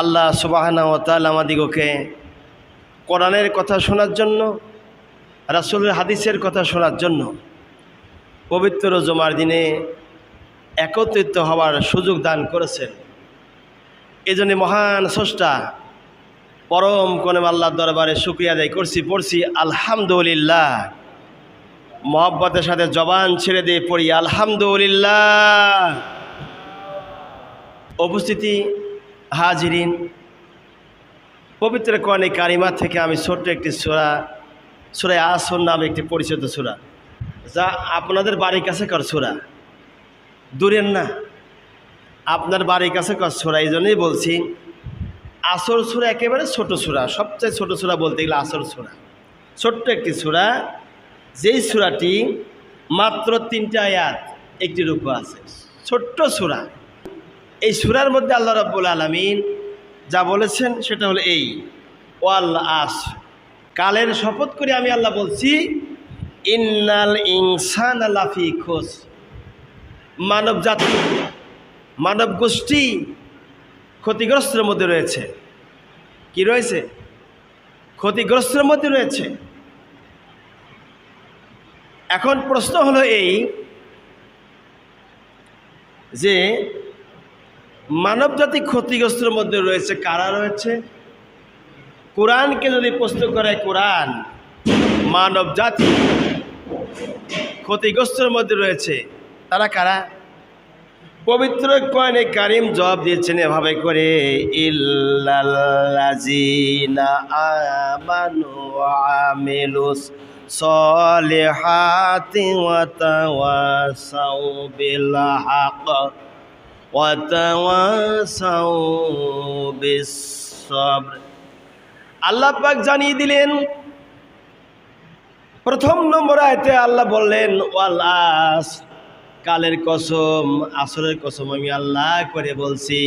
আল্লাহ সুবহানাহু ওয়া তাআলা আমাদিগকে কোরআনের কথা শোনার জন্য, রাসূলের হাদিসের কথা শোনার জন্য পবিত্র জুমার দিনে একত্রিত হওয়ার সুযোগ দান করেছেন। এজন্য মহান স্রষ্টা পরম কোন আল্লাহর দরবারে শুকরিয়া আদায় পড়ছি আলহামদুলিল্লাহ। মহব্বতের সাথে জবান ছেড়ে দিয়ে পড়ি আলহামদুলিল্লাহ। উপস্থিতি হাজিরিন, পবিত্র কোরআনে কারিমা থেকে আমি ছোট্ট একটি সূরা আসর নামে একটি পরিচিত সূরা, যা আপনাদের বাড়ির কাছে কর সূরা, দূরের না, আপনার বাড়ির কাছে কর সূরা। এই জন্যই বলছি আসর সূরা একেবারে ছোট সূরা, সবচেয়ে ছোট সূরা বলতে গেলে আসর সূরা, ছোট্ট একটি সূরা, যেই সূরাটি মাত্র 3টা আয়াত, একটি রুকু আছে, ছোট্ট সূরা। এই সূরার মধ্যে আল্লাহ রাব্বুল আলামিন যা বলেছেন সেটা হলো এই, ওয়াল আসর, কালের শপথ করে আমি আল্লাহ বলছি, ইন্নাল ইনসানা লাফি খুসর, মানব জাতি, মানব গোষ্ঠী ক্ষতিগ্রস্তের মধ্যে রয়েছে। কি রয়েছে? ক্ষতিগ্রস্তের মধ্যে রয়েছে। এখন প্রশ্ন হলো এই যে মানব জাতি ক্ষতিগ্রস্তের মধ্যে রয়েছে, কারা রয়েছে? কোরআনকে যদি প্রশ্ন করে, কোরআন মানব জাতি ক্ষতিগ্রস্তের মধ্যে রয়েছে, তারা কারা? পবিত্র কোরআনে কারীম জবাব দিয়েছেন এভাবে করে, ইল্লাল্লাযীনা আমানু ওয়া আমিলুস সলিহাতি ওয়া তাওয়াসাউ বিল হক ওয়া তাওয়াসাউ বিস সবর। আল্লাহ পাক জানিয়ে দিলেন, প্রথম নম্বর আয়াতে আল্লাহ বললেন ওয়াল আসর, কালের কসম, আসরের কসম আমি আল্লাহ করে বলছি,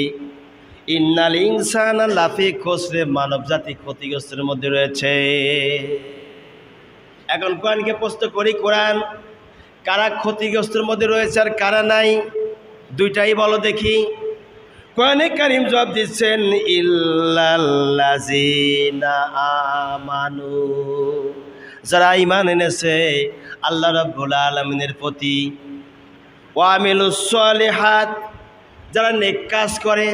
ইন্নাল ইনসানা লাফি খুসর, মানব জাতি ক্ষতিগ্রস্তের মধ্যে রয়েছে। এখন কোরআনকে প্রশ্ন করি, কোরআন কারা ক্ষতিগ্রস্তের মধ্যে রয়েছে আর কারা নাই, দুইটাই বলো দেখি। কোরআনে কারীম জবাব দিচ্ছেন, ইল্লাল্লাযীনা আমানু, যারা ঈমান এনেছে আল্লাহ রাব্বুল আলামিনের প্রতি, ওয়া আমিলুস সলিহাত, যারা নেক কাজ করে,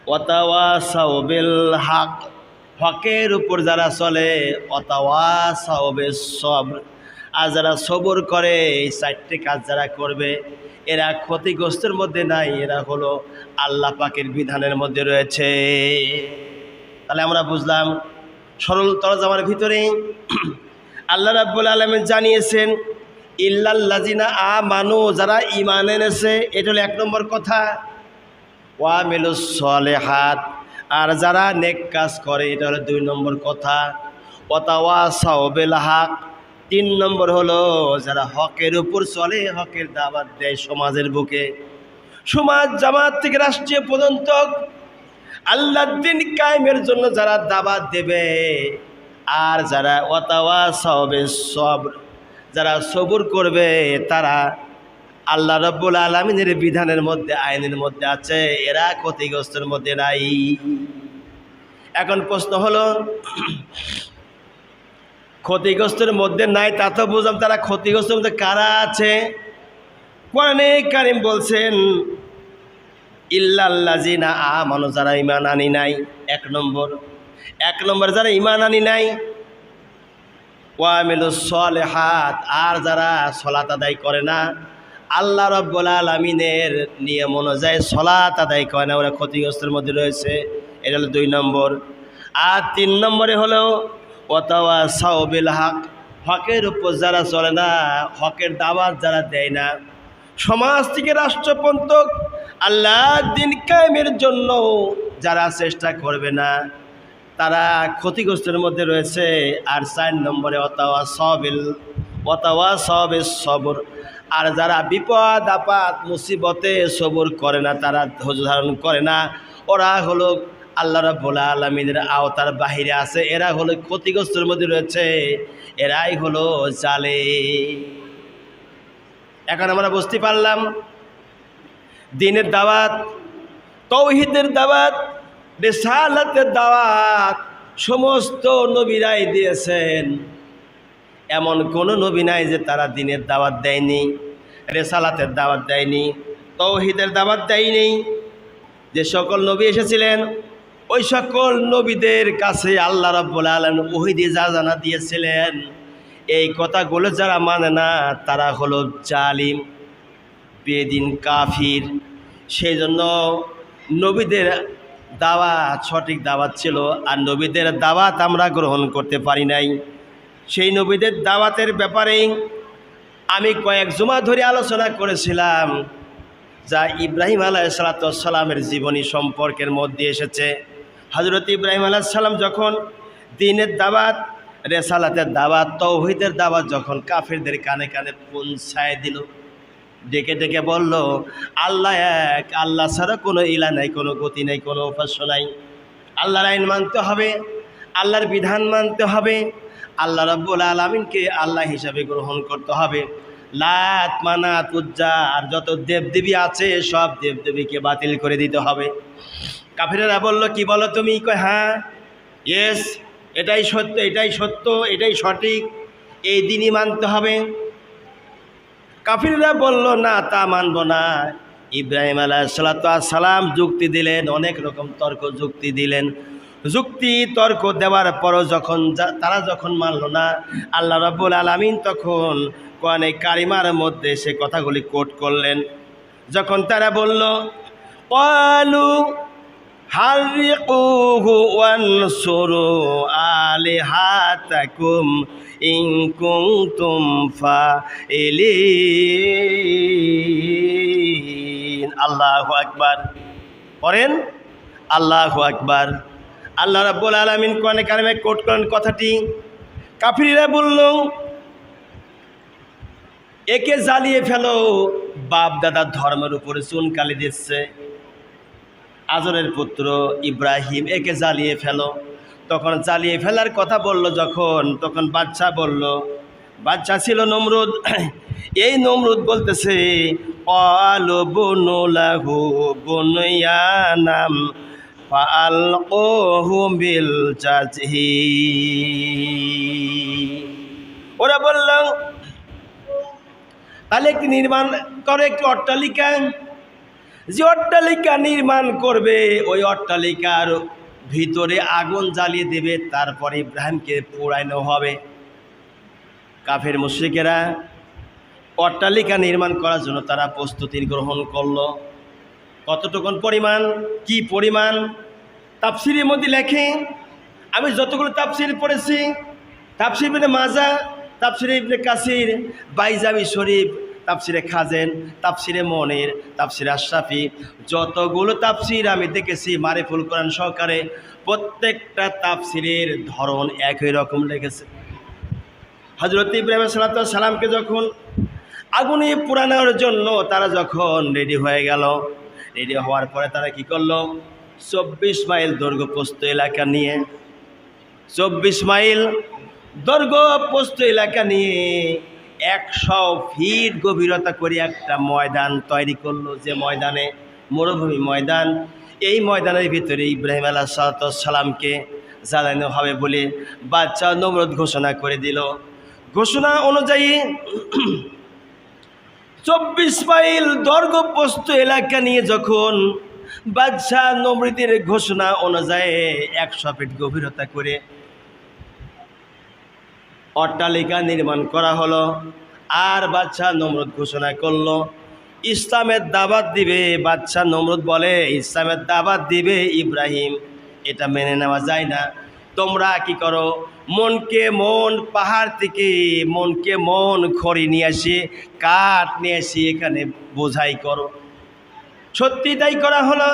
ওয়া তাওয়াসাউ বিল হক, হকের উপর যারা চলে, ওয়া তাওয়াসাউ বিস সবর, আর যারা সবর করে, এই 4টি কাজ যারা করবে এরা ক্ষতিগ্রস্তের মধ্যে নাই, এরা হলো আল্লাহ পাকের বিধানের মধ্যে রয়েছে। তাহলে আমরা বুঝলাম সরল তরজামার ভিতরে আল্লাহ রাব্বুল আলামিন জানিয়েছেন ইল্লাল্লাযীনা আমানু, যারা ঈমান এনেছে, এটা হলো 1 নম্বর কথা। ওয়া আমিলুস সলিহাত, আর যারা নেক কাজ করে, এটা হলো 2 নম্বর কথা। ওয়া তাওয়াসাউ বিল হক, 3 নম্বর হলো যারা হকের উপর চলে, হকের দাওয়াত দেয় সমাজের বুকে, সমাজ জামাত থেকে রাষ্ট্রীয় পর্যন্ত আল্লাহর দ্বীন কায়েমের জন্য যারা দাওয়াত দেবে, আর যারা ওয়া তাওয়াসাউ বিস সবর, যারা সবর করবে, তারা আল্লাহ রাব্বুল আলামিনের বিধানের মধ্যে, আইনের মধ্যে আছে, এরা ক্ষতিগ্রস্তের মধ্যে নাই। এখন প্রশ্ন হলো, ক্ষতিগ্রস্তের মধ্যে নাই তা তো বুঝলাম, তারা ক্ষতিগ্রস্তের মধ্যে কারা আছে? কোরআনে কারীম বলছেন ইল্লাল্লাযীনা আমানু, যারা ঈমান আনি নাই, 1 নম্বর যারা ঈমান আনি নাই, ওয়া আমিলুস সলিহাত, আর যারা সালাত আদায় করে না, আল্লাহ রাব্বুল আলামিনের নিয়ম অনুযায়ী সালাত আদায় করে না, ওরা ক্ষতিগ্রস্তের মধ্যে রয়েছে, এটা হলো 2 নম্বর। আর 3 নম্বরে হলো ওয়া তাওয়াসাউ বিল হক, হকের উপর যারা চলে না, হকের দাওয়াত যারা দেয় না, সমাজ থেকে রাষ্ট্র পর্যন্ত আল্লাহর দ্বীন কায়েমের জন্য যারা চেষ্টা করবে না, তারা ক্ষতিগ্রস্তের মধ্যে রয়েছে। আর 4 নম্বরে ওয়া তাওয়াসাউ বিস সবর, আর যারা বিপদ আপদ মুসিবতে সবর করে না, তারা ধৈর্য ধারণ করে না, ওরা হলো আল্লাহ রাব্বুল আলামিনের আওতার বাহিরে আছে, এরা হলো ক্ষতিগ্রস্তের মধ্যে রয়েছে, এরাই হলো জালেম। এখন আমরা বুঝতে পারলাম দ্বীনের দাওয়াত, তাওহীদের দাওয়াত, রিসালাতের দাওয়াত সমস্ত নবীরাই দিয়েছেন, এমন কোনো নবী নাই যে তারা দ্বীনের দাওয়াত দেয়নি, রিসালাতের দাওয়াত দেয়নি, তাওহীদের দাওয়াত দেয়নি। যে সকল নবী এসেছিলেন ওই সকল নবীদের কাছে আল্লাহ রাব্বুল আলামিন ওহী দিয়ে যা জানা দিয়েছিলেন, এই কথাগুলো যারা মানে না তারা হলো জালিম, বেদিন, কাফির। সেই জন্য নবীদের দাওয়াত সঠিক দাওয়াত ছিল, আর নবীদের দাওয়াত আমরা গ্রহণ করতে পারি নাই। সেই নবীদের দাওয়াতের ব্যাপারেই আমি কয়েক জুমা ধরে আলোচনা করেছিলাম, যা ইব্রাহিম আলাইহিসসালামের জীবনী সম্পর্কের মধ্যে এসেছে। হযরত ইব্রাহিম আলাইহিস সালাম যখন দ্বীনের দাওয়াত, রিসালাতের দাওয়াত, তাওহীদের দাওয়াত যখন কাফিরদের কানে কানে পৌঁছায় দিল, ডেকে ডেকে বলল আল্লাহ এক, আল্লাহ ছাড়া কোনো ইলা নাই, কোনো গতি নাই, কোনো উপাস্য নাই। আল্লাহর আইন মানতে হবে, আল্লাহর বিধান মানতে হবে, আল্লাহ রাব্বুল আলামিনকে আল্লাহ হিসাবে গ্রহণ করতে হবে। লাত, মানাত, উজ্জা আর যত দেবদেবী আছে সব দেবদেবীকে বাতিল করে দিতে হবে। কাফিরেরা বলল কি বলো তুমি? কয় হ্যাঁ, ইয়েস, এটাই সত্য, এটাই সত্য, এটাই সঠিক, এই দিনই মানতে হবে। কাফিররা বলল না, তা মানব না। ইব্রাহিম আলাইহিসসালাম যুক্তি দিলেন, অনেক রকম তর্ক যুক্তি দিলেন। যুক্তি তর্ক দেওয়ার পরও তারা যখন মানল না, আল্লাহ রাব্বুল আলামিন তখন কোরআনে কারিমার মধ্যে সে কথাগুলি কোট করলেন। যখন তারা বলল ক্বালু হারিকুহু ওয়ানসুরু আলিহাতাকুম ইন কুনতুম ফাইলিন। আল্লাহু আকবার পড়েন, আল্লাহু আকবার। আল্লাহ রাব্বুল আলামিন কোরআনে কারিমে কোট করেন কথাটি। কাফিররা বলল একে জ্বালিয়ে ফেলো, বাপ দাদার ধর্মের উপরে চুনকালি দিচ্ছে, আজরের পুত্র ইব্রাহিম, একে জ্বালিয়ে ফেলো। তখন জ্বালিয়ে ফেলার কথা বলল যখন, তখন বাচ্চা বলল, বাচ্চা ছিল নমরুদ। এই নমরুদ বলতেছে ক্বালু বুনু লাহু বুনয়ানাম ফাআলকুহু বিল জাজহিম। ওরা বলল তাহলে একটি নির্মাণ করে, একটি অট্টালিকা, যে অট্টালিকা নির্মাণ করবে ওই অট্টালিকার ভিতরে আগুন জ্বালিয়ে দেবে, তারপরে ইব্রাহিমকে পোড়ানো হবে। কাফের মুশরিকেরা অট্টালিকা নির্মাণ করার জন্য তারা প্রস্তুতি গ্রহণ করলো। কতটুকুন পরিমাণ, কি পরিমাণ, তাফসিরের মধ্যে লেখে, আমি যতগুলো তাফসির পড়েছি, তাফসির ইবনে মাজা, তাফসিরে ইবনে কাসির, বাইজাবি শরীফ, তাফসিরে খাজেন, তাফসিরে মনির, তাফসিরে আশরাফি, যতগুলো তাফসির আমি দেখেছি মারিফুল কোরআন সহকারে, প্রত্যেকটা তাফসিরের ধরন একই রকম লেগেছে। হযরত ইব্রাহিম আলাইহিস সালামকে যখন আগুনে পোড়ানোর জন্য তারা যখন রেডি হয়ে গেল, রেডি হওয়ার পরে তারা কি করলো, 24 মাইল দৈর্ঘ্য প্রস্থ এলাকা নিয়ে, 24 মাইল দৈর্ঘ্য প্রস্থ এলাকা নিয়ে 100 ফিট গভীরতা করে একটা ময়দান তৈরি করলো, যে ময়দানে মরুভূমি ময়দান। এই ময়দানের ভিতরে ইব্রাহিম আলাইহিস সালামকে জ্বালানো হবে বলে বাচ্চা নমরুদ ঘোষণা করে দিল। ঘোষণা অনুযায়ী 24 মাইল দৈর্ঘ্য প্রস্থ এলাকা নিয়ে যখন বাদশাহ নমরুদের ঘোষণা অনুযায়ী 100 ফিট গভীরতা করে অট্টালিকা নির্মাণ করা হলো, আর বাদশাহ নমরুদ ঘোষণা করলো ইসলামের দাওয়াত দিবে। বাদশাহ নমরুদ বলে ইসলামের দাওয়াত দিবে ইব্রাহিম, এটা মেনে নেওয়া যায় না। তোমরা কি করো, মনকে মন পাহাড় থেকে মনকে মন খড়ি নিয়ে আসি, কাঠ নিয়ে আসি, এখানে বোঝাই করো। সত্যি তাই করা হলো,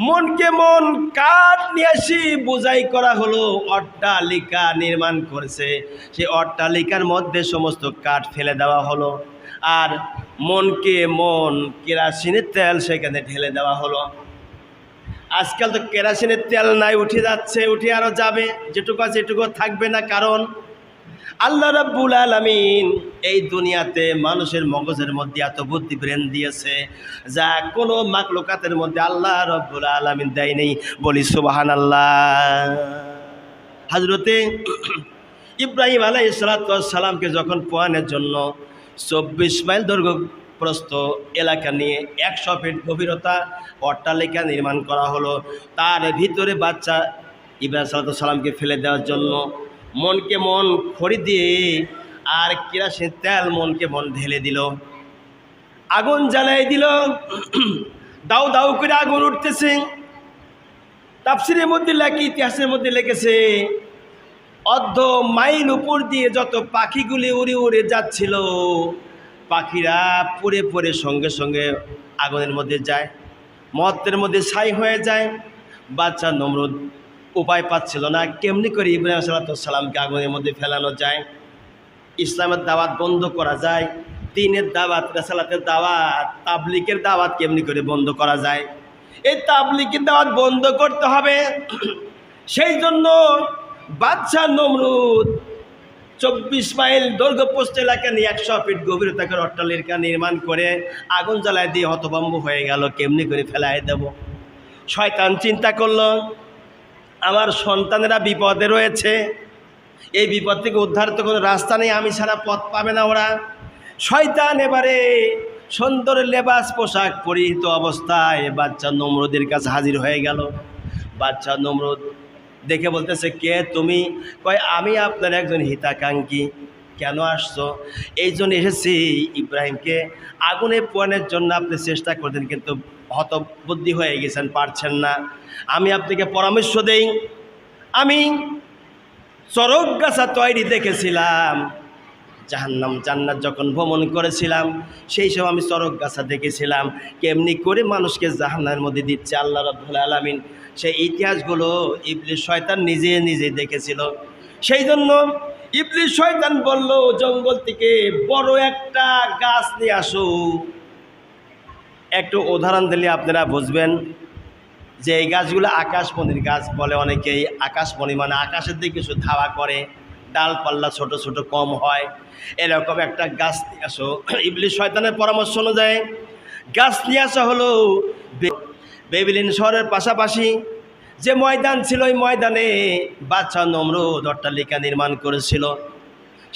মনকে মন কাঠ নিয়ে আসি বোঝাই করা হলো। অট্টালিকা নির্মাণ করেছে, সেই অট্টালিকার মধ্যে সমস্ত কাঠ ফেলে দেওয়া হলো, আর মনকে মন কেরাসিনের তেল সেখানে ঢেলে দেওয়া হলো। আজকাল তো কেরাসিনের তেল নাই, উঠে যাচ্ছে, উঠে আরও যাবে, যেটুকু আছে এটুকু থাকবে না। কারণ আল্লাহ রাব্বুল আলামিন এই দুনিয়াতে মানুষের মগজের মধ্যে এত বুদ্ধি ব্রেন দিয়েছে যা কোনো মাখলুকাতের মধ্যে আল্লাহ রাব্বুল আলামিন দেয় নেই। বলি সুবহানাল্লাহ। হযরতে ইব্রাহিম আলাইহিস সালামকে যখন পোয়ানোর জন্য 24 মাইল দৈর্ঘ্য প্রস্থ এলাকা নিয়ে 100 ফিট গভীরতা অট্টালিকা নির্মাণ করা হলো, তার ভিতরে বাচ্চা ইব্রাহিম সালামকে ফেলে দেওয়ার জন্য মনকে মন খড়ি দিয়ে আর কেরাসিন তেল মনকে মন ঢেলে দিল, আগুন জ্বালাই দিল। দাউ দাউ করে আগুন উঠতেছে। তাফসীরের মধ্যে লেখে, ইতিহাসের মধ্যে লিখেছে, অর্ধ মাইল উপর দিয়ে যত পাখিগুলি উড়ে উড়ে যাচ্ছিল, পাখিরা পুড়ে পুড়ে সঙ্গে সঙ্গে আগুনের মধ্যে যায়, মহত্বের মধ্যে ছাই হয়ে যায়। বাচ্চা নমরুদ উপায় পাচ্ছিল না কেমনি করে ইব্রাহিম সালামকে আগুনের মধ্যে ফেলানো যায়, ইসলামের দাওয়াত বন্ধ করা যায়, দ্বীনের দাওয়াত, রিসালাতের দাওয়াত, তাবলীগের দাওয়াত কেমনি করে বন্ধ করা যায়। এই তাবলীগের দাওয়াত বন্ধ করতে হবে। সেই জন্য বাদশা নমরুদ 24 মাইল দৈর্ঘ্য প্রস্থ এলাকা নিয়ে 100 ফিট গভীরতার অট্টালিকা নির্মাণ করে আগুন জ্বালায় দিয়ে হতভম্ব হয়ে গেল, কেমনি করে ফেলায় দেব। শয়তান চিন্তা করলো আমার সন্তানেরা বিপদে রয়েছে, এই বিপদ থেকে উদ্ধার তো কোনো রাস্তা নেই, আমি ছাড়া পথ পাবে না ওরা। শয়তান এবারে সুন্দর লেবাস পোশাক পরিহিত অবস্থায় বাচ্চা নমরুদের কাছে হাজির হয়ে গেল। বাচ্চা নমরুদ দেখে বলতেছে, কে তুমি? কয়, আমি আপনার একজন হিতাকাঙ্ক্ষী। কেন আসছো? এই জন্য এসেছি ইব্রাহিমকে আগুনে পোয়ানোর জন্য আপনি চেষ্টা করতেন, কিন্তু হতবুদ্ধি হয়ে গেছেন, পারছেন না। আমি আপনাকে পরামর্শ দেই, আমি চরক গাছা তৈরি দেখেছিলাম জাহান্নাম জান্নাত যখন ভ্রমণ করেছিলাম, সেই সময় আমি চরক গাছা দেখেছিলাম কেমনি করে মানুষকে জাহান্নামের মধ্যে দিচ্ছে আল্লাহ রাব্বুল আলামিন। সেই ইতিহাসগুলো ইবলিস শয়তান নিজে নিজে দেখেছিল। সেই জন্য ইবলিস শয়তান বলল, জঙ্গল থেকে বড় একটা গাছ নিয়ে আসো। একটু উদাহরণ দিলে আপনারা বুঝবেন যে এই গাছগুলো আকাশমণির গাছ বলে অনেকেই। আকাশমণি মানে আকাশের দিকে কিছু ধাওয়া করে, ডালপাল্লা ছোট ছোট কম হয়, এরকম একটা গাছ নিয়ে আসো। ইবলিস শয়তানের পরামর্শ অনুযায়ী গাছ নিয়ে আসা হলো। বেবিলিন শহরের পাশাপাশি যে ময়দান ছিল, ওই ময়দানে বাদশা নমরুদ অট্টালিকা নির্মাণ করেছিল,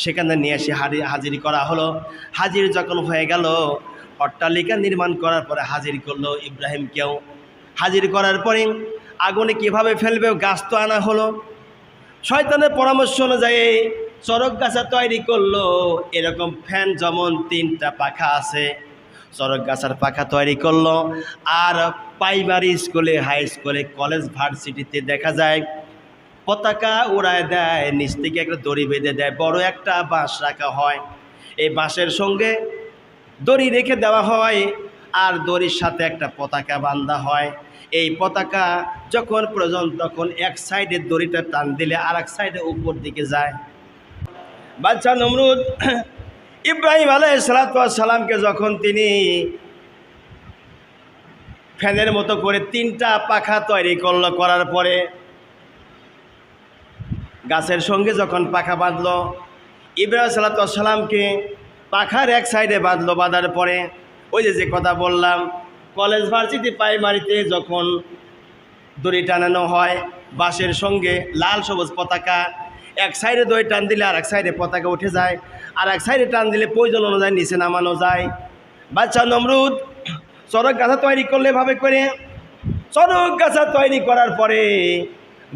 সেখানে নিয়ে এসে হাজির করা হলো। হাজির যখন হয়ে গেল, অট্টালিকা নির্মাণ করার পরে হাজির করলো ইব্রাহিমকেও। হাজির করার পরে আগুনে কিভাবে ফেলবে, গাছ তো আনা হলো। শয়তানের পরামর্শ অনুযায়ী চরক গাছা তৈরি করলো। এরকম ফ্যান যেমন 3টা পাখা আছে, চরক গাছার পাখা তৈরি করলো। আর প্রাইমারি স্কুলে, হাই স্কুলে, কলেজ, ভার্সিটিতে দেখা যায় পতাকা উড়ায় দেয়, নিচ থেকে একটা দড়ি বেঁধে দেয়, বড় একটা বাঁশ রাখা হয়, এই বাঁশের সঙ্গে দড়ি রেখে দেওয়া হয়, আর দড়ির সাথে একটা পতাকা বাঁধা হয়। এই পতাকা যখন প্রয়োজন তখন এক সাইডে দড়িটা টান দিলে আর এক সাইডে উপর দিকে যায়। বাদশা নমরুদ ইব্রাহিম আলাইহিস সালামকে যখন তিনি ফ্যানের মতো করে 3টা পাখা তৈরি করলো, করার পরে গাছের সঙ্গে যখন পাখা বাঁধলো, ইব্রাহিম সালামকে পাখার এক সাইডে বাঁধলো। বাঁধার পরে ওই যে কথা বললাম, কলেজ, ভার্সিটি, প্রাইমারিতে যখন দড়ি টানানো হয়, বাঁশের সঙ্গে লাল সবুজ পতাকা, এক সাইডে দড়ি টান দিলে আর এক সাইডে পতাকা উঠে যায়, আর এক সাইডে টান দিলে প্রয়োজন অনুযায়ী নিচে নামানো যায়। বাদশা নমরুদ চরক গাছা তৈরি করলে ভাবে করে, চরক গাছা তৈরি করার পরে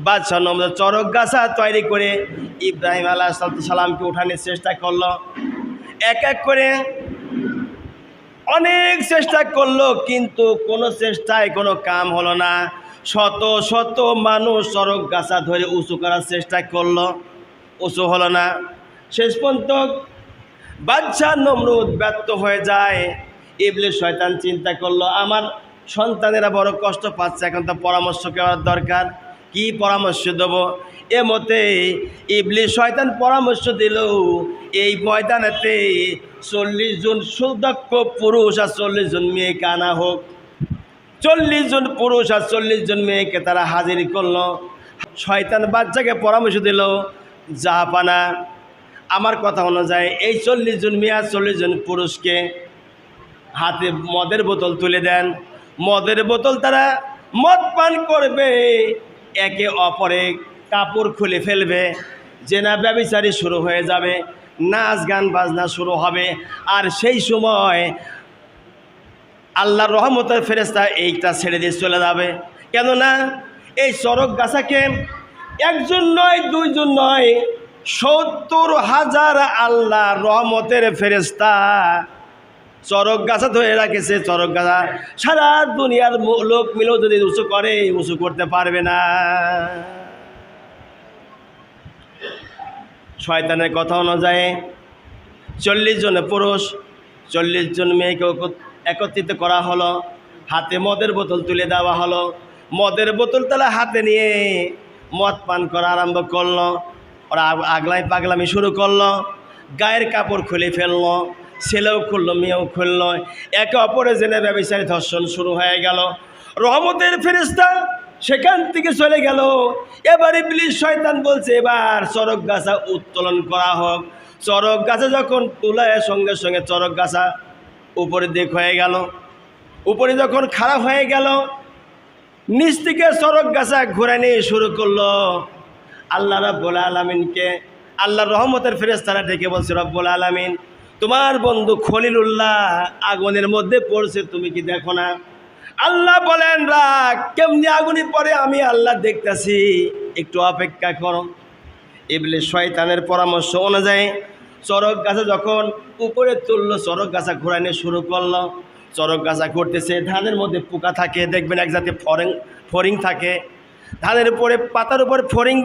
বাদশা নমরুদ চরক গাছা তৈরি করে ইব্রাহিম আলাইহিস সালামকে উঠানোর চেষ্টা করলো। এক এক করে অনেক চেষ্টা করলো, কিন্তু কোনো চেষ্টায় কোনো কাম হলো না। শত শত মানুষ চরক গাছা ধরে উঁচু করার চেষ্টা করলো, উঁচু হলো না। শেষ পর্যন্ত বাদশা নমরুদ ব্যর্থ হয়ে যায়। ইবলিস শয়তান চিন্তা করলো, আমার সন্তানেরা বড় কষ্ট পাচ্ছে, এখন তো পরামর্শ করার দরকার, কি পরামর্শ দেব? এ মতে ইবলিস শয়তান পরামর্শ দিল, এই ময়দানেতে 40 জন সুদক্ষ পুরুষ আর 40 জন মেয়েকে আনা হোক। 40 জন পুরুষ আর 40 জন মেয়েকে তারা হাজির করলো। শয়তান বাচ্চাকে পরামর্শ দিল, জাহাপানা, আমার কথা অনুযায়ী এই 40 জন মেয়ে 40 জন পুরুষকে হাতে মদের বোতল তুলে দেন। মদের বোতল তারা মদ পান করবে, একে অপরে কাপড় খুলে ফেলবে, জেনা ব্যভিচারী শুরু হয়ে যাবে, নাচ গান বাজনা শুরু হবে। আর সেই সময় আল্লাহর রহমতের ফেরেশতা এইটা ছেড়ে দিয়ে চলে যাবে। কেননা এই চরক গাছাকে একজন নয়, দুইজন নয়, 70,000 আল্লাহর রহমতের ফেরেশতা চরক গাছা ধরে রাখেছে। চরক গাছা সারা দুনিয়ার লোক মিলেও যদি উঁচু করে, উঁচু করতে পারবে না। শয়তানের কথা অনুযায়ী 40 জন পুরুষ 40 জন মেয়েকে একত্রিত করা হলো, হাতে মদের বোতল তুলে দেওয়া হলো। মদের বোতল তারা হাতে নিয়ে মদ পান করা আরম্ভ করলো। ওরা আগলাই পাগলামি শুরু করলো, গায়ের কাপড় খুলে ফেললো, ছেলেও খুললো মেয়েও খুললো, একে অপরে জেনে ব্যবসায়ী ধর্ষণ শুরু হয়ে গেল। রহমতের ফেরেশতা সেখান থেকে চলে গেল। এবার ইবলিস শয়তান বলছে এবার চরক গাছা উত্তোলন করা হোক। চরক গাছা যখন তোলায় সঙ্গে সঙ্গে চরক গাছা উপরের দিক হয়ে গেল। উপরে যখন খারাপ হয়ে গেল, নিচ থেকে চরক গাছা ঘুরে নিয়ে শুরু করলো। আল্লাহ রাব্বুল আলামিনকে আল্লাহর রহমতের ফেরেশতারা ডেকে বলছে, রব্বুল আলামিন তোমার বন্ধু খলিলুল্লাহ আগুনের মধ্যে পড়ছে, তুমি কি দেখো না? আল্লাহ বলেন রাখ, কেমনি আগুনে পড়ে আমি আল্লাহ দেখতেছি, একটু অপেক্ষা করো। ইবলিস শয়তানের পরামর্শ অনুযায়ী চরক গাছা যখন উপরে তুললো, চরক গাছা ঘোরানো শুরু করলো। চরক গাছা ঘুরতেছে, ধানের মধ্যে পোকা থাকে, দেখবেন এক জাতীয় ফড়িং থাকে। ধানের উপরে পাতার উপরে ফড়িং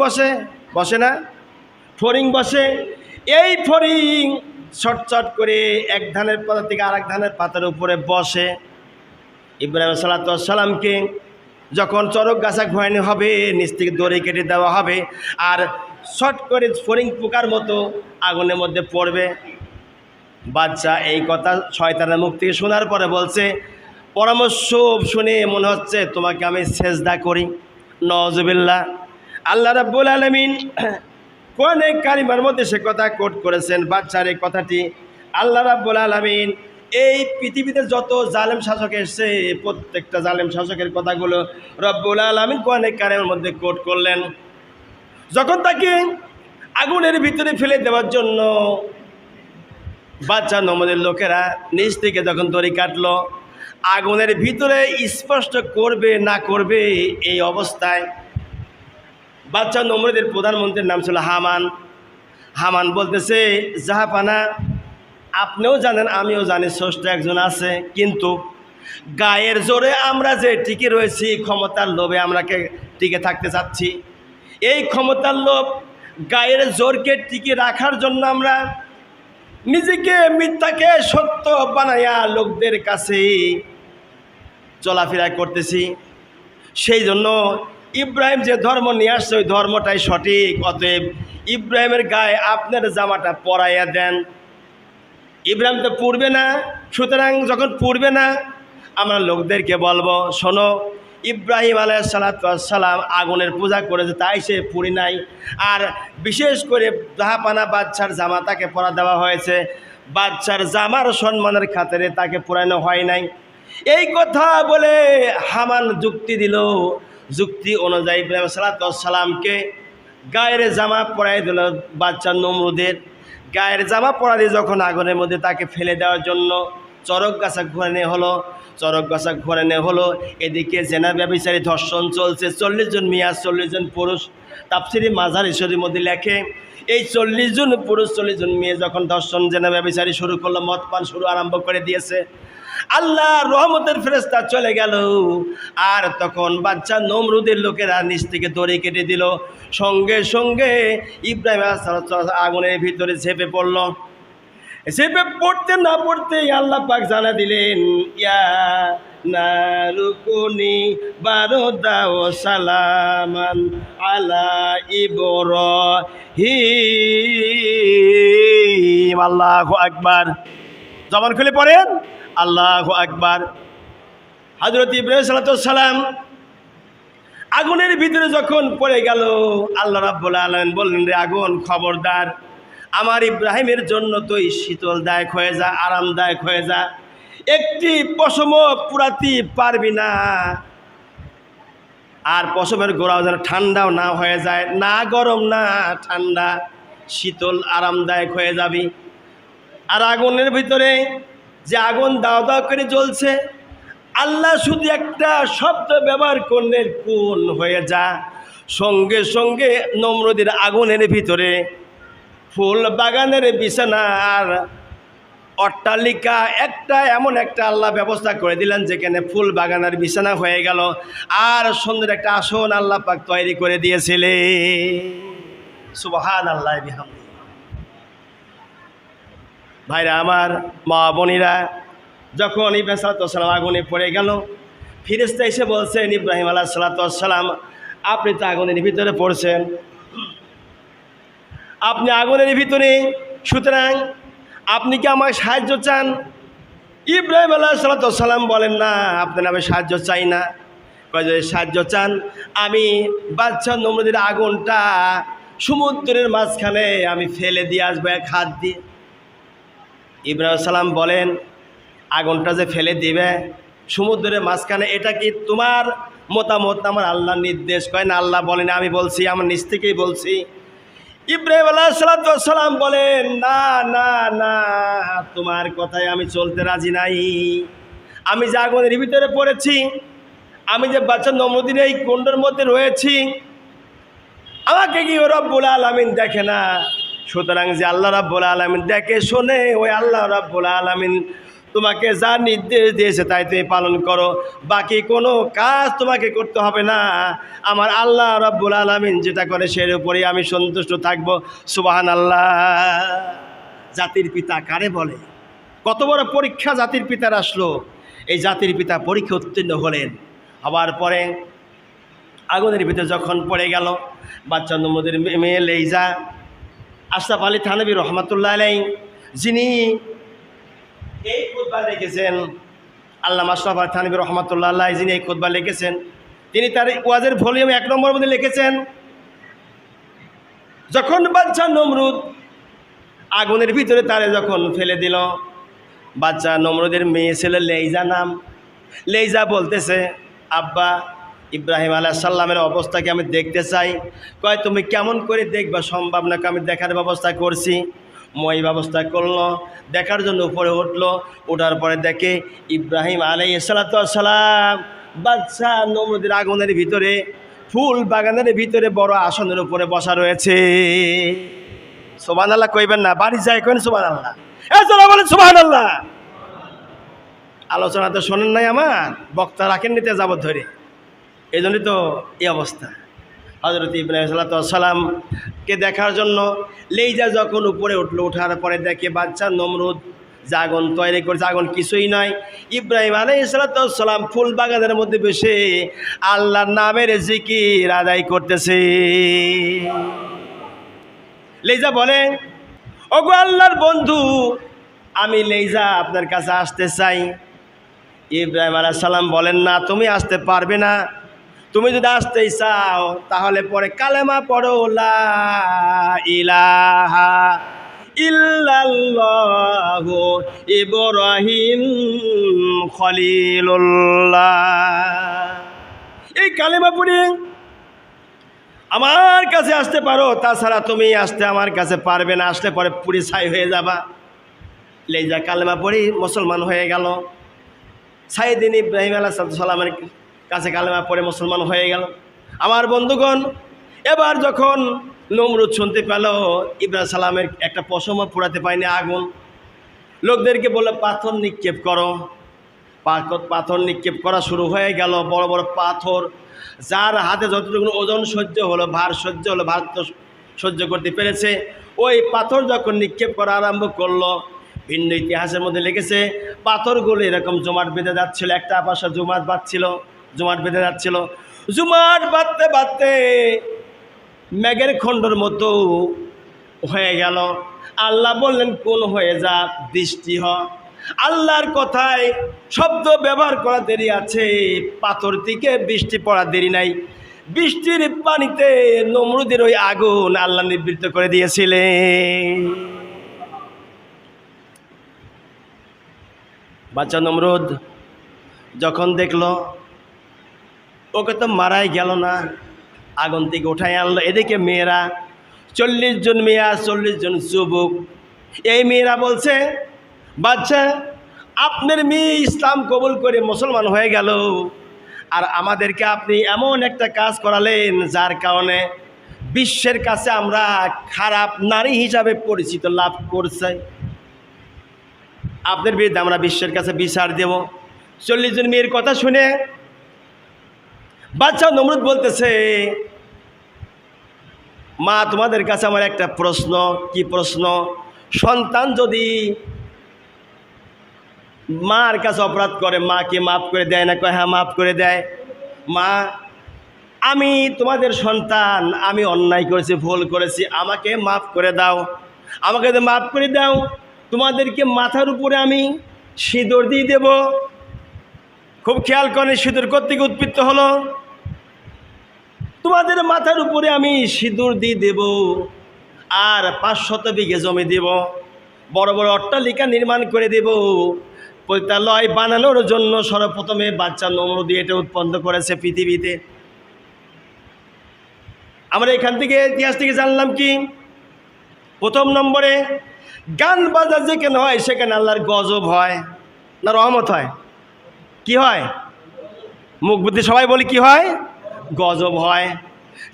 বসে না? ফড়িং বসে। এই ফড়িং ছটছট করে এক ধানের পাতা থেকে আরেক ধানের পাতার উপরে বসে। ইব্রাহিম সাল্লাল্লাহু সাল্লামকে যখন চরক গাছা ঘোরানো হবে, নিচ থেকে দড়ি কেটে দেওয়া হবে, আর শট করে ফড়িং পোকার মতো আগুনের মধ্যে পড়বে। বাচ্চা এই কথা শয়তানের মুখ থেকে শোনার পরে বলছে, পরামর্শ শুনে মনে হচ্ছে তোমাকে আমি সেজদা করি। নওয়াজুবিল্লাহ। আল্লাহ রাব্বুল আলামিন কোরআনে কারিমার মধ্যে সে কথা কোট করেছেন। বাচ্চার এই কথাটি আল্লাহ রাব্বুল আলামিন এই পৃথিবীতে যত জালেম শাসক এসেছে, প্রত্যেকটা জালেম শাসকের কথাগুলো রব্বুল আলামিন কোরআনে কারিমের মধ্যে কোট করলেন। যখন তাকে আগুনের ভিতরে ফেলে দেওয়ার জন্য বাচ্চা নমদের লোকেরা নিচ থেকে যখন দড়ি কাটলো, আগুনের ভিতরে স্পষ্ট করবে না করবে এই অবস্থায় বাচ্চা নমরুদের প্রধানমন্ত্রীর নাম ছিল হামান। হামান বলতেছে, জাহাপানা আপনিও জানেন আমিও জানি স্রষ্টা একজন আছে, কিন্তু গায়ের জোরে আমরা যে টিকে রয়েছি, ক্ষমতার লোভে আমরাকে টিকে থাকতে চাচ্ছি। এই ক্ষমতার লোভ, গায়ের জোরকে টিকে রাখার জন্য আমরা নিজেকে মিথ্যাকে সত্য বানাইয়া লোকদের কাছে চলাফেরা করতেছি। সেই জন্য ইব্রাহিম যে ধর্ম নিয়ে আসছে ওই ধর্মটাই সঠিক। অতএব ইব্রাহিমের গায়ে আপনার জামাটা পরাইয়া দেন। ইব্রাহিম তো পড়বে না, সুতরাং যখন পড়বে না আমরা লোকদেরকে বলবো, শোনো ইব্রাহিম আলাইহিস সালাম আগুনের পূজা করেছে, তাই সে পুরি নাই। আর বিশেষ করে জাহাপানা বাদশার জামা তাকে পরা দেওয়া হয়েছে, বাদশার জামার সম্মানের খাতিরে তাকে পরানো হয় নাই। এই কথা বলে হামান যুক্তি দিল। যুক্তি অনুযায়ী ইব্রাহিম সালামকে গায়ের জামা পরাই দিল। বাদশার নমরুদের গায়ের জামা পরা দিয়ে যখন আগুনের মধ্যে তাকে ফেলে দেওয়ার জন্য চরক গাছা ঘোরানো হলো, চরক গাছা ঘোরানো হলো, এদিকে জেনা ব্যভিচারী ধর্ষণ চলছে। 40 জন মিয়া 40 জন পুরুষ। তাফসিরে মাজার ঈশ্বরের মধ্যে লেখে, এই 40 জন পুরুষ 40 জন মেয়ে যখন ধর্ষণ জেনা ব্যভিচারী শুরু করলো, মদ পান শুরু আরম্ভ করে দিয়েছে, আল্লাহ রহমতের ফেরেশতা চলে গেল। আর তখন বাচ্চা নমরুদের লোকেরা নিচ থেকে দড়ি কেটে দিল। সঙ্গে সঙ্গে ইব্রাহিম আগুনের ভিতরে ঝেঁপে পড়ল। ঝেঁপে পড়তে না পড়তেই আল্লাহ পাক জানা দিলেন, ইয়া নারুকুনি বারদা ও সালামান আলা ইব্রাহিম। আল্লাহু আকবার। জবান খুলে পড়েন আল্লাহু আকবার। হযরত ইব্রাহিম সাল্লাল্লাহু সালাম আগুনের ভিতরে যখন পড়ে গেল, আল্লাহ রাব্বুল আলামিন বললেন, রে আগুন খবরদার, আমার ইব্রাহিমের জন্য তুই শীতলদায়ক হয়ে যা, আরামদায়ক হয়ে যা, একটি পশমও পুরাতে পারবি না, আর পশমের গোড়াও যেন ঠান্ডাও না হয়ে যায়, না গরম না ঠান্ডা, শীতল আরামদায়ক হয়ে যাবি। আর আগুনের ভিতরে যে আগুন দাও দাও করে জ্বলছে, আল্লাহ শুধু একটা শব্দ ব্যবহার করলেন, কোন হয়ে যা, সঙ্গে সঙ্গে নমরুদের আগুনের ভিতরে ফুল বাগানের বিছানা আর অট্টালিকা একটা এমন একটা আল্লাহ ব্যবস্থা করে দিলেন যেখানে ফুল বাগানের বিছানা হয়ে গেল, আর সুন্দর একটা আসন আল্লাহ পাক তৈরি করে দিয়েছিলেন। সুবহানাল্লাহ বিহামদিহি। ভাইরা আমার, মা বোনেরা, যখন ইব্রাহিম আলাইহিস সালাম আগুনে পড়ে গেল, ফেরেশতা এসে বলছেন, ইব্রাহিম আলাইহিস সালাম আপনি তো আগুনের ভিতরে পড়ছেন, আপনি আগুনের ভিতরে, সুতরাং আপনি কি আমার সাহায্য চান? ইব্রাহিম আলাইহিস সালাম বলেন, না আপনার আমি সাহায্য চাই না। কয় যদি সাহায্য চান, আমি বাদশা নমরুদের আগুনটা সমুদ্রের মাঝখানে আমি ফেলে দিয়ে আসবো এক হাত দিয়ে। ইব্রাহিম সালাম বলেন, আগুনটা যে ফেলে দিবে সমুদ্রের মাঝখানে, এটা কি তোমার মতামত না আমার আল্লাহর নির্দেশ? কয় না, আল্লাহ বলেন, আমি বলছি, আমার নিজ থেকেই বলছি। ইব্রাহিম আলাইহিস সালাম বলেন, না না না, তোমার কথায় আমি চলতে রাজি নাই। আমি যে আগুনের ভিতরে পড়েছি, আমি যে বাচ্চা নমরুদের এই কুণ্ডের মধ্যে রয়েছি, আমাকে কি রব্বুল আলামিন দেখে না? সুতরাং যে আল্লাহ রাব্বুল আলামিন দেখে শোনে, ওই আল্লাহ রাব্বুল আলামিন তোমাকে যা নির্দেশ দিয়েছে তাই তুমি পালন করো, বাকি কোনো কাজ তোমাকে করতে হবে না। আমার আল্লাহ রাব্বুল আলামিন যেটা করে সের উপরেই আমি সন্তুষ্ট থাকব। সুবহানাল্লাহ। জাতির পিতা কারে বলে? কত বড় পরীক্ষা জাতির পিতার আসলো। এই জাতির পিতা পরীক্ষা উত্তীর্ণ হলেন, হওয়ার পরে আগুনের ভিতরে যখন পড়ে গেল, বাচ্চা নমরুদের মেয়ে লেইজা, আশরাফ আলী থানভী রহমাতুল্লাহ আলাইহি, যিনি এই খুতবা লিখেছেন, আল্লামা আশরাফ আলী থানভী রহমাতুল্লাহ আলাইহি যিনি এই খুতবা লিখেছেন, তিনি তার ওয়াজের ভলিউম 1 নম্বর মধ্যে লিখেছেন, যখন বাচ্চা নমরুদ আগুনের ভিতরে তারে যখন ফেলে দিল, বাচ্চা নমরুদের মেয়ে ছেলে লেইজা নাম, লেইজা বলতেছে, আব্বা ইব্রাহিম আলাইহিস সালামের অবস্থাকে আমি দেখতে চাই। কয় তুমি কেমন করে দেখবা? সম্ভব না, আমি দেখার ব্যবস্থা করছি। মই ব্যবস্থা করলো, দেখার জন্য উপরে উঠলো, ওঠার পরে দেখে ইব্রাহিম আলাইহিস সালাম বাচ্চা নমরুদের আগুনের ভিতরে ফুল বাগানের ভিতরে বড় আসনের উপরে বসা রয়েছে। সুবহানাল্লাহ কইবেন না? বাড়ি যায় কইন সুবহানাল্লাহ। এজন্য বলেন সুবহানাল্লাহ। আলোচনা তো শোনেন নাই, আমার বক্তা রাখেন নিতে যাবত ধরে, এই জন্যই তো এই অবস্থা। হযরত ইব্রাহিম সালামকে দেখার জন্য লেইজা যখন উপরে উঠলো, ওঠার পরে দেখে বাচ্চা নমরুদ যে আগুন তৈরি করছে, আগুন কিছুই নয়, ইব্রাহিম আলাইহিস সালাম ফুল বাগানের মধ্যে বসে আল্লাহর নামের জিকির আদায় করতেছে। লেইজা বলে, ওগো আল্লাহর বন্ধু, আমি লেইজা আপনার কাছে আসতে চাই। ইব্রাহিম আলাইহিস সালাম বলেন, না তুমি আসতে পারবে না, তুমি যদি আসতেই চাও তাহলে পরে কালেমা পড়ো, লা ইলাহা ইল্লাল্লাহু ইব্রাহিম খলিলুল্লাহ। এই কালেমা পড়ে আমার কাছে আসতে পারো, তাছাড়া তুমি আসতে আমার কাছে পারবে না, আসলে পরে পুরি ছাই হয়ে যাবা। লেইজা কালেমা পড়ে মুসলমান হয়ে গেল। সাইয়েদিন ইব্রাহিম আলাইহিস সালামের কাছে কালেমা পড়ে মুসলমান হয়ে গেল। আমার বন্ধুগণ, এবার যখন নমরুদ শুনতে পেল ইব্রাহিম সালামের একটা পশমও পোড়াতে পায়নি আগুন, লোকদেরকে বলল পাথর নিক্ষেপ করো। পাথর নিক্ষেপ করা শুরু হয়ে গেল, বড় বড় পাথর, যার হাতে যতটুকু ওজন সহ্য হলো, ভার সহ্য হলো, ভার তো সহ্য করতে পেরেছে, ওই পাথর যখন নিক্ষেপ করা আরম্ভ করলো, ভিন্ন ইতিহাসের মধ্যে লিখেছে পাথরগুলো এরকম জমাট বেঁধে যাচ্ছিল, একটা পাশে জমাট বাঁধছিল, জমাট বেঁধে যাচ্ছিল, জমাট বাঁধতে বাঁধতে মেঘের খণ্ডর মতো হয়ে গেল। আল্লাহ বললেন কোন হয়ে যা, বৃষ্টি হ। আল্লাহর কথায় শব্দ ব্যবহার করা দেরি আছে, পাথর থেকে বৃষ্টি পড়া দেরি নাই। বৃষ্টির পানিতে নমরুদের ওই আগুন আল্লাহ নিবৃত্ত করে দিয়েছিলেন। বাচ্চা নমরুদ যখন দেখলো ওকে তো মারাই গেল না, আগুন থেকে উঠাই আনলো। এদিকে মেয়েরা 40 জন মেয়ে, 40 জন যুবক। এই মেয়েরা বলছে, বাচ্চা আপনার মেয়ে ইসলাম কবুল করে মুসলমান হয়ে গেল, আর আমাদেরকে আপনি এমন একটা কাজ করালেন যার কারণে বিশ্বের কাছে আমরা খারাপ নারী হিসাবে পরিচিত লাভ করছে। আপনার বিরুদ্ধে আমরা বিশ্বের কাছে বিচার দেব। 40 জন মেয়ের কথা শুনে বাচ্চা নমরুদ বলতেছে, মা তোমাদের কাছে আমার একটা প্রশ্ন। কি প্রশ্ন? সন্তান যদি মার কাছে অপরাধ করে মাকে মাফ করে দেয় না? কয় হ্যাঁ মাফ করে দেয়। মা আমি তোমাদের সন্তান, আমি অন্যায় করেছি, ভুল করেছি, আমাকে মাফ করে দাও, আমাকে মাফ করে দাও। তোমাদেরকে মাথার উপরে আমি সিঁদুর দিয়ে দেব। খুব খেয়াল করে, সিঁদুর কোত্থেকে উৎপত্তি হলো? তোমাদের মাথার উপরে আমি সিঁদুর দিয়ে দেব, আর 500 বিঘে জমি দেব, বড় বড় অট্টালিকা নির্মাণ করে দেব। পতিতালয় বানানোর জন্য সর্বপ্রথমে বাচ্চা নমরুদ এটা উৎপন্ন করেছে পৃথিবীতে। আমরা এখান থেকে ইতিহাস থেকে জানলাম কি, প্রথম নম্বরে গান বাজা যেখানে হয় সেখানে আল্লাহর গজব হয় না রহমত হয়? কি হয়? মুখ বুদ্ধি সবাই বলি কি হয়? গজব হয়।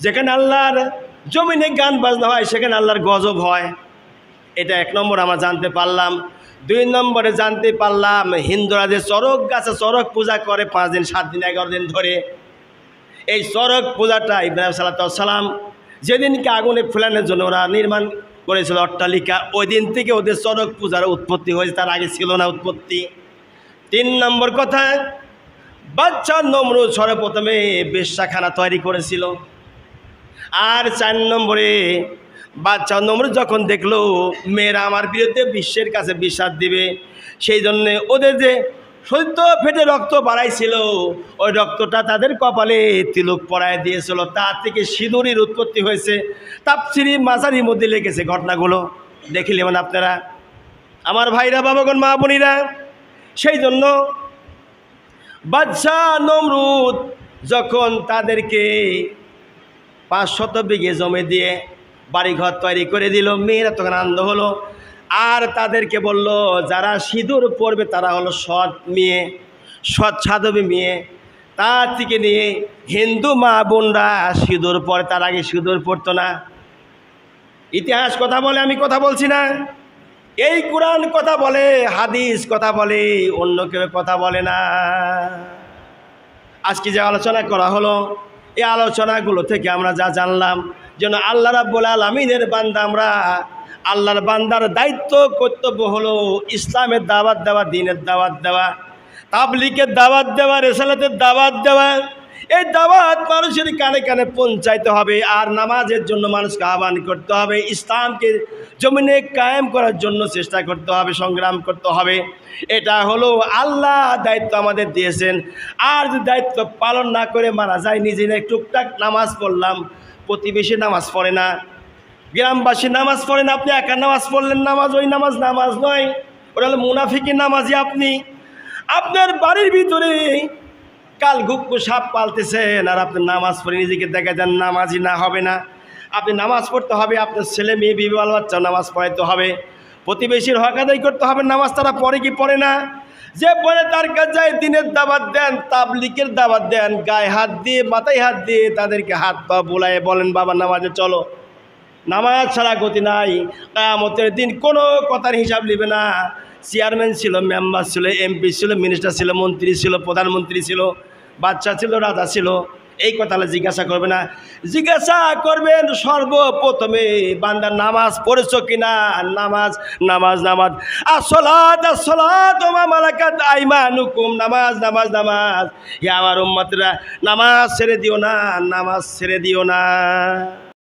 যেখানে আল্লাহর জমিনে গান বাজনা হয় সেখানে আল্লাহর গজব হয়। এটা 1 নম্বর আমরা জানতে পারলাম। 2 নম্বরে জানতে পারলাম হিন্দুরা যে চরক গাছে চরক পূজা করে 5 দিন 7 দিন 11 দিন ধরে, এই চরক পূজাটা ইব্রাহিম সাল্লাল্লাহু সাল্লাম যেদিনকে আগুনে ফেলানোর জন্য ওরা নির্মাণ করেছিল অট্টালিকা, ওই দিন থেকে ওদের চরক পূজার উৎপত্তি হয়েছে, তার আগে ছিল না উৎপত্তি। 3 নম্বর কথা, বাচ্চা নমরুদ সর্বপ্রথমে বেশ্যাখানা তৈরি করেছিল। আর 4 নম্বরে বাচ্চা নমরুদ যখন দেখলো মেয়েরা আমার বিরুদ্ধে বিশ্বের কাছে বিচার দিবে, সেই জন্যে ওদের যে সত্য ফেটে রক্ত বাড়াইছিল ওই রক্তটা তাদের কপালে তিলক পরায় দিয়েছিল, তার থেকে সিঁদুরের উৎপত্তি হয়েছে। তাফসিরি মাঝারির মধ্যে লেগেছে ঘটনাগুলো, দেখিলেন আপনারা আমার ভাইরা, বাবাগণ, মা বোনিরা। সেই জন্য বাদশা নমরুদ যখন তাদেরকে 500 বিঘে জমি দিয়ে বাড়িঘর তৈরি করে দিল, মেয়েরা তখন আনন্দ হলো। আর তাদেরকে বলল যারা সিঁদুর পরবে তারা হলো সৎ মেয়ে, সৎ সাধবী মেয়ে। তার থেকে নিয়ে হিন্দু মা বোনরা সিঁদুর পরে, তার আগে সিঁদুর পরতো না। ইতিহাস কথা বলে, আমি কথা বলছি না। এই কোরআন কথা বলে, হাদিস কথা বলে, অন্য কেউ কথা বলে না। আজকে যে আলোচনা করা হলো, এই আলোচনাগুলো থেকে আমরা যা জানলাম, যেন আল্লাহ রাব্বুল আলামিনের বান্দা আমরা, আল্লাহর বান্দার দায়িত্ব কর্তব্য হলো ইসলামের দাওয়াত দেওয়া, দ্বীনের দাওয়াত দেওয়া, তাবলীগের দাওয়াত দেওয়া, রিসালাতের দাওয়াত দেওয়া। এই দাওয়াত মানুষের কানে কানে পৌঁছাইতে হবে, আর নামাজের জন্য মানুষকে আহ্বান করতে হবে, ইসলামকে জমিনে কায়েম করার জন্য চেষ্টা করতে হবে, সংগ্রাম করতে হবে। এটা হলো আল্লাহ দায়িত্ব আমাদের দিয়েছেন। আর যদি দায়িত্ব পালন না করে মারা যায়, নিজেরা টুকটাক নামাজ পড়লাম, প্রতিবেশী নামাজ পড়ে না, গ্রামবাসী নামাজ পড়ে না, আপনি একা নামাজ পড়লেন, নামাজ ওই নামাজ নামাজ নয়, ওটা হলো মুনাফিকের নামাজই। আপনি আপনার বাড়ির ভিতরে কাল গুপ্ত সাপ পালতেছেন, আর আপনি নামাজ পড়ে নিজেকে দেখা যান নামাজি না, হবে না। আপনি নামাজ পড়তে হবে, আপনার ছেলে মেয়ে বিবি বাল বাচ্চা নামাজ পড়াইতে হবে, প্রতিবেশীর হক আদায় করতে হবে। নামাজ তারা পড়ে কি পড়ে না? যে পড়ে তার কাছে যায় দিনের দাওয়াত দেন, তাবলীগের দাওয়াত দেন, গায়ে হাত দিয়ে মাথায় হাত দিয়ে তাদেরকে হাত পা বোলায় বলেন বাবা নামাজে চলো। নামাজ ছাড়া গতি নাই। কিয়ামতের দিন কোনো কথার হিসাব নেবে না। চেয়ারম্যান ছিল, মেম্বার ছিল, এমপি ছিল, মিনিস্টার ছিল, মন্ত্রী ছিল, প্রধানমন্ত্রী ছিল, বাচ্চা ছিল, রাজা ছিল, এই কথা জিজ্ঞাসা করবে না। জিজ্ঞাসা করবেন সর্বপ্রথমে বান্দা নামাজ পড়েছো কিনা। নামাজ নামাজ নামাজ, আসসালাত আসসালাত ওয়া মা মালাকাত আইমানুকুম, নামাজ নামাজ নামাজ। হে আমার উম্মতরা, নামাজ ছেড়ে দিও না, নামাজ ছেড়ে দিও না।